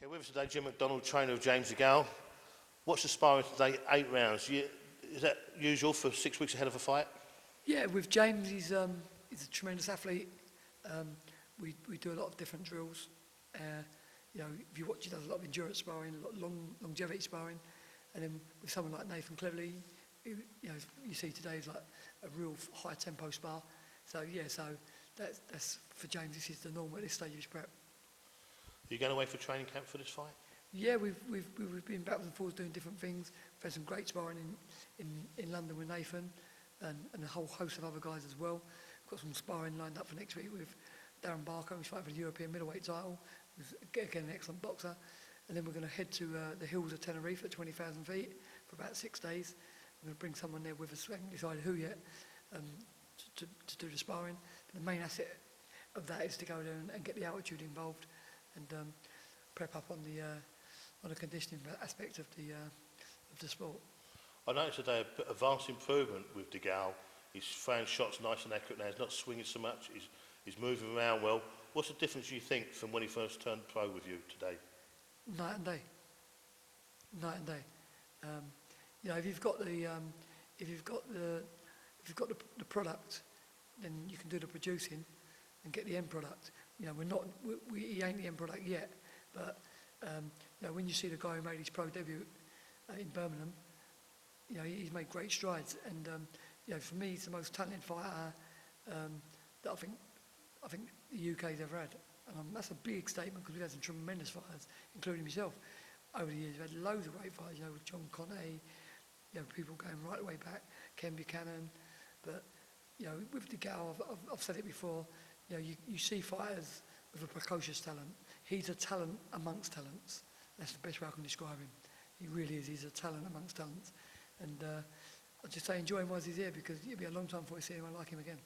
Okay, with us today, Jim McDonnell, trainer of James Gouw. What's the sparring today? 8 rounds. Is that usual for 6 weeks ahead of a fight? Yeah, with James, he's a tremendous athlete. We do a lot of different drills. If you watch, he does a lot of endurance sparring, a lot of longevity sparring, and then with someone like Nathan Cleverly, who, you see today is like a real high tempo spar. So that's for James. This is the norm at this stage of his prep. Are you going away for training camp for this fight? Yeah, we've been backwards and forwards doing different things. We've had some great sparring in London with Nathan and a whole host of other guys as well. We've got some sparring lined up for next week with Darren Barker, who's fighting for the European middleweight title, who's again an excellent boxer. And then we're going to head to the hills of Tenerife at 20,000 feet for about 6 days. We're going to bring someone there with us. We haven't decided who yet, to do the sparring. But the main asset of that is to go there and get the altitude involved and prep up on the conditioning aspect of the sport. I noticed today a vast improvement with De Gouw. He's throwing shots nice and accurate now. He's not swinging so much. He's moving around well. What's the difference you think from when he first turned pro with you today? Night and day. Night and day. If you've got the product, then you can do the producing and get the end product. He ain't the end product yet, but when you see the guy who made his pro debut in Birmingham, he's made great strides, and for me, he's the most talented fighter that I think the UK's ever had, and that's a big statement because we've had some tremendous fighters, including myself, over the years. We've had loads of great fighters, with John Conte, people going right the way back, Ken Buchanan, but with De Gouw, I've said it before. You see fighters with a precocious talent. He's a talent amongst talents. That's the best way I can describe him. He really is. He's a talent amongst talents. And I just say enjoy him while he's here because it'll be a long time before we see anyone like him again.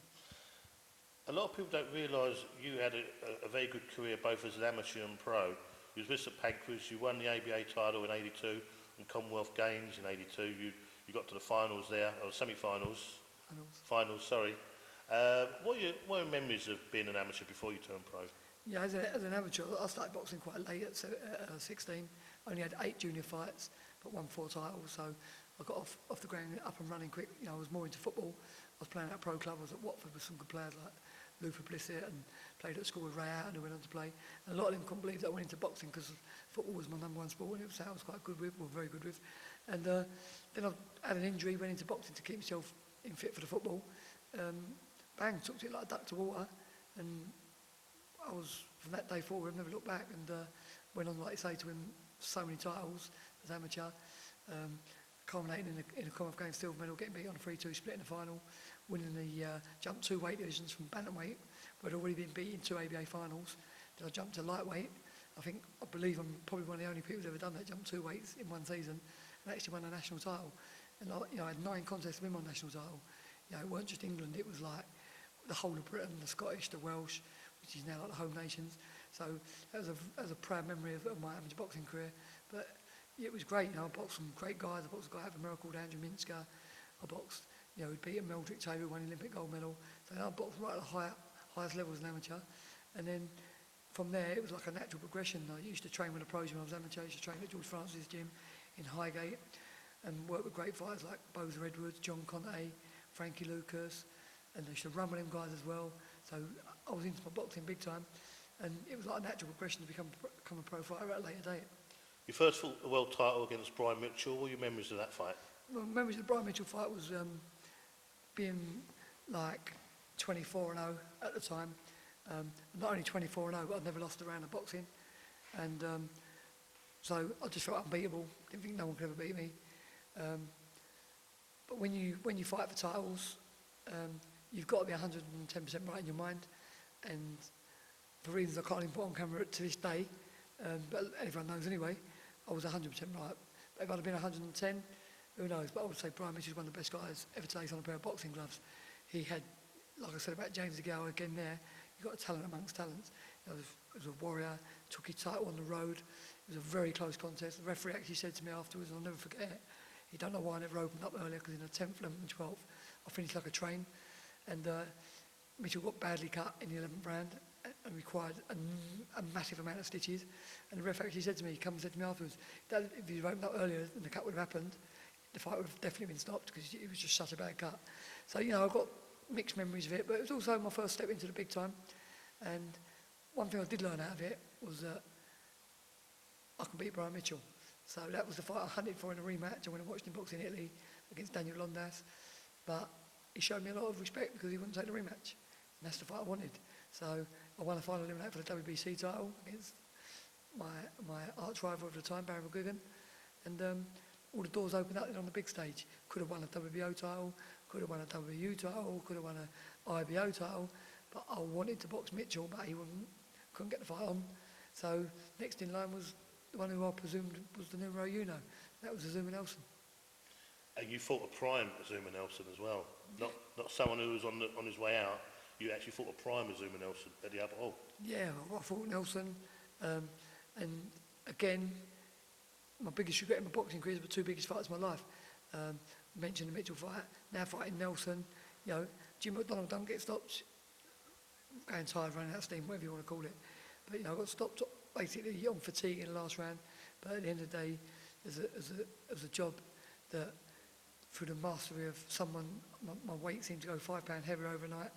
A lot of people don't realise you had a very good career both as an amateur and pro. You was with St Pancras, you won the ABA title in '82 and Commonwealth Games in '82. You got to the finals there, or semi-finals. Finals, sorry. What are your memories of being an amateur before you turned pro? Yeah, as an amateur, I started boxing quite late at 16. Only had 8 junior fights, but won 4 titles. So I got off the ground up and running quick. I was more into football. I was playing at a pro club. I was at Watford with some good players like Luther Blissett, and played at school with Ray Houghton, who went on to play. And a lot of them couldn't believe that I went into boxing because football was my number one sport, and it was something I was quite good with, or very good with. And then I had an injury, went into boxing to keep myself in fit for the football. Bang, took it like a duck to water, and I was, from that day forward, I've never looked back, and went on, like you say, to win so many titles as amateur, culminating in a Commonwealth Games silver medal, getting beat on a 3-2 split in the final, winning the jump 2 weight divisions from bantamweight, where I'd already been beat in 2 ABA finals. Then I jumped to lightweight. I believe I'm probably one of the only people who's ever done that, jump 2 weights in one season, and actually won a national title. And I had 9 contests to win my national title. It weren't just England, it was like the whole of Britain, the Scottish, the Welsh, which is now like the home nations. So that was a proud memory of my amateur boxing career. But it was great. I boxed some great guys. I boxed a guy out of America called Andrew Minsker. I boxed, who'd beaten Meldrick Taylor, who won the Olympic gold medal. So I boxed right at the highest levels as an amateur. And then from there, it was like a natural progression. I used to train with the pros when I was amateur. I used to train at George Francis' gym in Highgate and work with great fighters like Boza Edwards, John Conte, Frankie Lucas, and I used to run with them guys as well. So I was into my boxing big time, and it was like a natural progression to become a pro fighter at a later date. You first fought a world title against Brian Mitchell. What are your memories of that fight? My memories of the Brian Mitchell fight was being like 24-0 at the time. Not only 24-0, but I'd never lost a round of boxing. And so I just felt unbeatable. Didn't think no one could ever beat me. But when you fight for titles, you've got to be 110% right in your mind. And for reasons I can't even put on camera to this day, but everyone knows anyway, I was 100% right. But if I'd have been 110, who knows? But I would say Brian Mitchell's one of the best guys ever to lace on a pair of boxing gloves. He had, like I said about James Gouw again there, he got a talent amongst talents. He was a warrior, took his title on the road. It was a very close contest. The referee actually said to me afterwards, and I'll never forget it, he don't know why I never opened up earlier, because in the 10th, 11th and 12th, I finished like a train. And Mitchell got badly cut in the 11th round, and required a massive amount of stitches. And the ref actually said to me, he come and said to me afterwards, that if he'd opened up earlier and the cut would have happened, the fight would have definitely been stopped because it was just such a bad cut. So, you know, I've got mixed memories of it, but it was also my first step into the big time. And one thing I did learn out of it was that I can beat Brian Mitchell. So that was the fight I hunted for in a rematch. I went and watched him box in Italy against Daniel Londas. But he showed me a lot of respect because he wouldn't take the rematch. And that's the fight I wanted. So I won a final eliminate for the WBC title against my arch rival of the time, Barry McGuigan. And all the doors opened up on the big stage. Could have won a WBO title, could have won a WU title, could have won an IBO title. But I wanted to box Mitchell, but he couldn't get the fight on. So next in line was the one who I presumed was the numero uno. That was Azuma Nelson. And you fought a prime Azuma Nelson as well, not someone who was on his way out. You actually fought a prime Azuma Nelson at the upper hall. Yeah, I fought Nelson, and again, my biggest regret in my boxing career is the two biggest fights of my life. Mentioned the Mitchell fight, now fighting Nelson. You know, Jim McDonnell don't get stopped, going tired, running out of steam, whatever you want to call it. But you know, I got stopped basically on fatigue in the last round. But at the end of the day, as a job that through the mastery of someone, my weight seemed to go £5 heavier overnight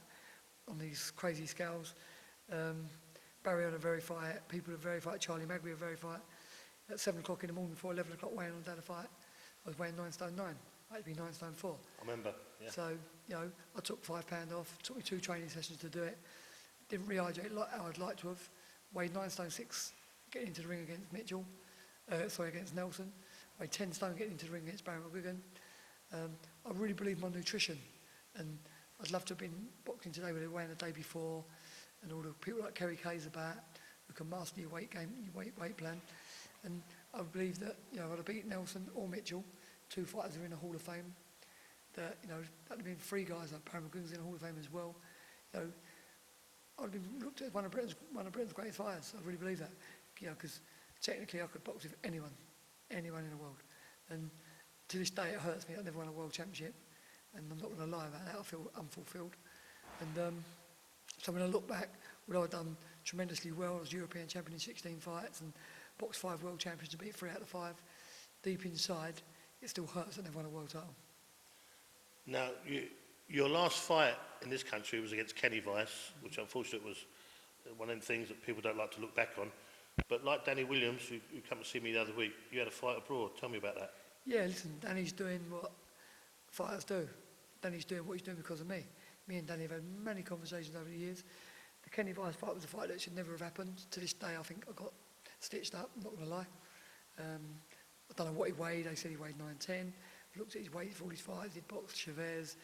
on these crazy scales. Barry on a very fight, people are very fight, Charlie Magby a very fight. At 7 o'clock in the morning before 11 o'clock weighing on down the fight, I was weighing 9 stone 9. I had to be 9 stone 4. I remember, yeah. So, you know, I took £5 off, took me 2 training sessions to do it. Didn't rehydrate like how I'd like to have. Weighed 9 stone 6 getting into the ring against against Nelson. Weighed 10 stone getting into the ring against Barry McGuigan. I really believe my nutrition, and I'd love to have been boxing today where they were weighing the day before, and all the people like Kerry Kay's about who can master your weight game, your weight plan. And I believe that, you know, I'd have beaten Nelson or Mitchell, 2 fighters who are in the Hall of Fame. That, you know, that'd have been 3 guys like Barry McGuigan's in the Hall of Fame as well. You know, I'd have been looked at as one of Britain's greatest fighters. I really believe that. You know, because technically I could box with anyone in the world. And to this day it hurts me. I never won a world championship, and I'm not going to lie about that. I feel unfulfilled. And so when I look back, although I've done tremendously well, I was European champion in 16 fights and boxed 5 world champions and beat 3 out of 5. Deep inside, it still hurts that I never won a world title. Now, your last fight in this country was against Kenny Weiss, which unfortunately was one of them things that people don't like to look back on. But like Danny Williams, who come to see me the other week, you had a fight abroad. Tell me about that. Yeah, listen, Danny's doing what fighters do. Danny's doing what he's doing because of me. Me and Danny have had many conversations over the years. The Kenny Weiss fight was a fight that should never have happened. To this day, I think I got stitched up, I'm not going to lie. I don't know what he weighed. They said he weighed 9'10". Looked at his weight for all his fights. He'd boxed Chavez.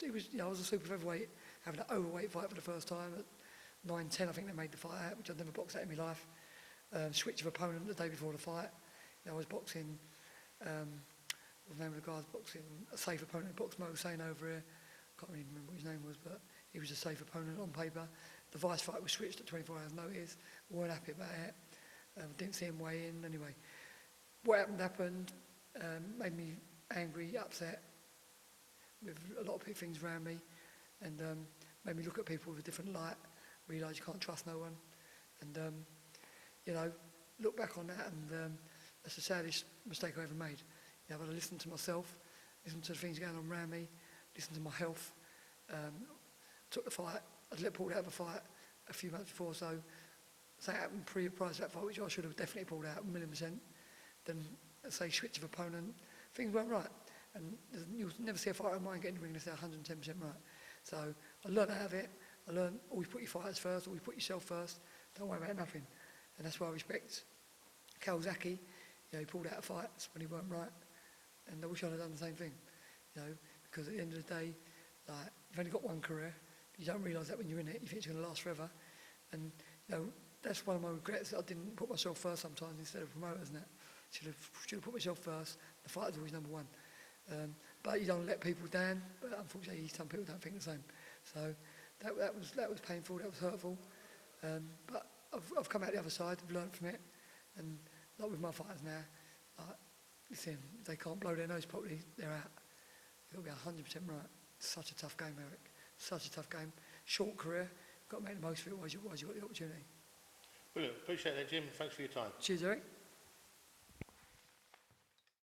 He was, you know, I was a super featherweight, having an overweight fight for the first time. At 9'10", I think they made the fight out, which I'd never boxed at in my life. Switch of opponent the day before the fight. You know, I was boxing, what's the name of the guy? I was boxing a safe opponent. Boxed Mo Hussein over here. Can't really remember what his name was, but he was a safe opponent on paper. The Vice fight was switched at 24 hours notice. Weren't happy about it. Didn't see him weigh in anyway. What happened. Made me angry, upset with a lot of things around me, and made me look at people with a different light, realise you can't trust no one, and you know, look back on that, and that's the saddest mistake I ever made. You know, I've got to listen to myself, listen to the things going on around me, listen to my health. Took the fight, I let pulled out of a fight a few months before, so that happened prior to that fight, which I should have definitely pulled out, 1,000,000%. Then, let's say, switch of opponent, things weren't right. And you'll never see a fighter of mine getting in the ring and say 110% right. So I learned out of it. I learned always put your fighters first, always put yourself first. Don't worry about nothing. And that's why I respect Kawasaki. You know, he pulled out of fights when he weren't right. And I wish I'd have done the same thing. You know, because at the end of the day, like, you've only got one career. You don't realise that when you're in it. You think it's going to last forever. And, you know, that's one of my regrets, that I didn't put myself first sometimes instead of promoters and that. Should have put myself first. The fighter's always number one. But you don't let people down. But unfortunately, some people don't think the same. So that was painful. That was hurtful. But I've come out the other side. I've learned from it. And not with my fighters now. Listen, if they can't blow their nose properly, they're out. You've got to be 100% right. It's such a tough game, Eric. Such a tough game. Short career. got to make the most of it while you've got the opportunity. Brilliant. Appreciate that, Jim. Thanks for your time. Cheers, Eric.